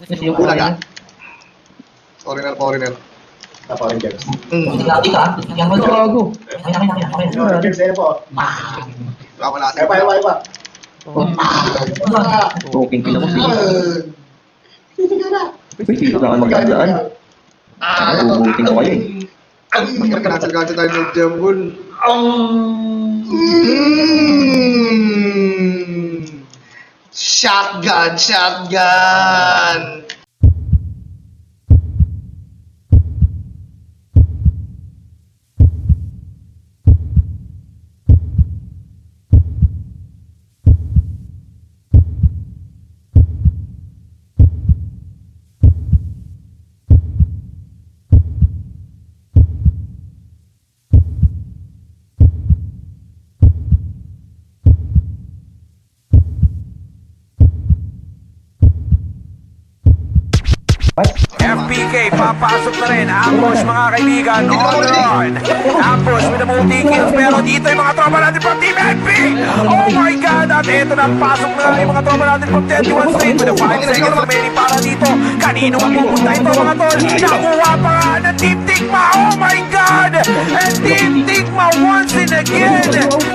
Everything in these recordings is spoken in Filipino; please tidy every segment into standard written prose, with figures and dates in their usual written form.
Kasi yung Bulaga. Foreigner. Foreigners. Dito ah. Yan mo. Gago. Foreigners, ayun po. Wala Iba. Talking pila ko siya. Uy, dito na ako magdaan. Ubutin ko kayo eh. Cancel tayo ng Jambul. Shotgun. FPK, papasok na rin. Ambush, mga kaibigan, on the run. Ambush with the multi-kills. Pero dito yung mga tropa natin from Team FP. Oh my God! At ito na, pasok na yung mga tropa natin from 21 Street with the 5 seconds remaining para dito. Kanino mapupunta ito, mga tol? Nakuha pa nga ng Team Tigma. Oh my God! And Team Tigma once and again.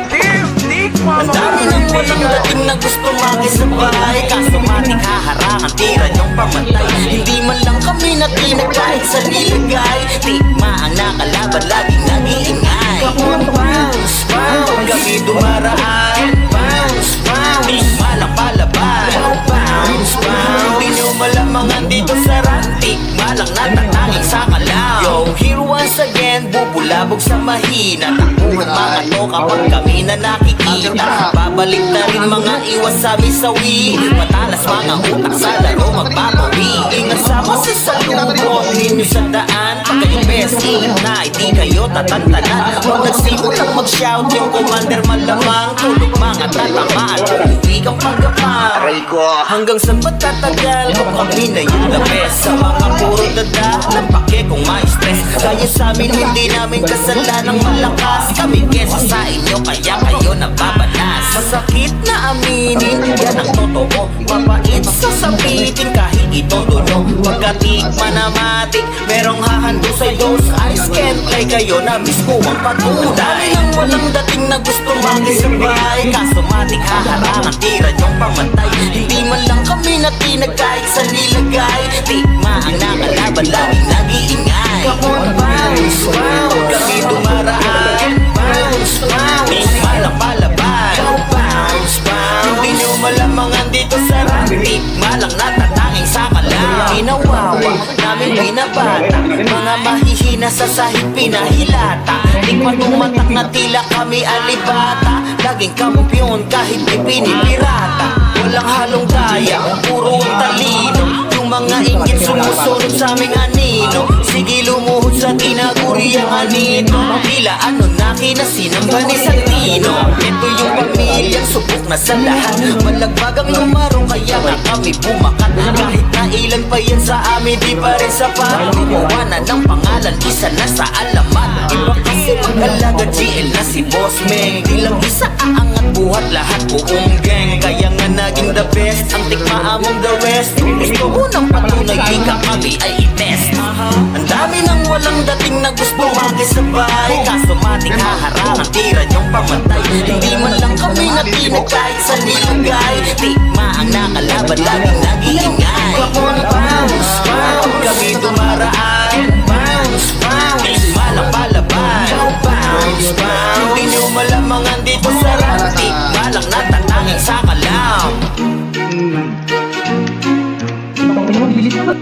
Team Tigma, Ang dami ng walang dating na gusto makisabay, kaso mating haharangan, tira niyong pamatay. Hindi man lang kami natinag kahit sa nilagay. Tigma ang nakalaban, laging nag-iingay. Bounce, bounce, kami dumaraan. Bounce, bounce, tigma lang palaban. Bounce, bounce, di nyo malamangan dito sa rantik. Malang natatanging sa kalaw. Yo, here once again, bubulabog sa mahina. Takuhan mga to kapag kami na nakikita. Babalik na rin mga iwas sa misawi. Matalas mga utak sa laro magbabawi. Ingat sa masasalubong ninyo sa daan. Pag kayo best, ingat na hindi kayo tatantanan. Huwag nagsimulang mag-shout yung commander malamang. Tulog mga tatamaan, uuwi kang pagkapang. Aray ko, hanggang saan ba tatagal? Kung kami na yung the best. Sa mga puro dada, napake kung ma-stress. Kaya sa amin hindi namin kasalanang malakas. Kami kesa sa inyo kaya kayo nababalas. Masakit na aminin, yan ang totoo. Mapait sasabitin kahit itodo nyo. Pagkatikma na matik, merong hahandusay those eyes can't play. Kayo na mismo ang patunay. Ang walang dating na gusto makisabay, kaso matik haharangan, tira nyong pamatay. Hindi man lang kami natinag kahit sa nilagay. Tikma ang nakalaban, laging nag-iingay. Bounce, bounce, kami dumaraan. Bounce, bounce, tikma lang palaban. Bounce, bounce, hindi nyo malamangan dito sa rantik. Malang natatanging sa kalaw. Ginawawa namin binabata, mga mahihina sa sahig pinahilata. Di pa tumatak na tila kami alibata. Laging kampyon kahit di pinipirata. Walang halong daya, puro talino. Yung mga inggit sumusunod sa aming anino. Sige lumuhod sa tinaguri ang anino. Tila ano na kinasinamba ni Santino. Ito yung pamilyang subok na sa lahat. Malagbagang lumaro kaya nga kami bumakat. Kahit na ilan pa yan sa amin di pa rin sapat. Gumawa na ng pangalan, isa na sa alamat. Iba kasi mag-alaga GL na si Boss Meng. Di lang isa aangat buhat lahat buong gang. Kaya nga naging the best, ang tikma among the rest. Kung gusto mo ng patunay, di ka kami ay i-test. Ang dami ng walang dating na gusto makisabay, kaso mating haharangan, tira nyong pamatay. Hindi man lang kami natinag kahit sa nilagay. Tikma ang nakalaban, laging nag-iingay. Bounce, bounce, kami dumaraan. Bounce, bounce, tikma lang palaban. Bounce, bounce, hindi nyo malamangan dito sa rantik. Malang natatanging sa kalaw. Ano mo, bilis ba?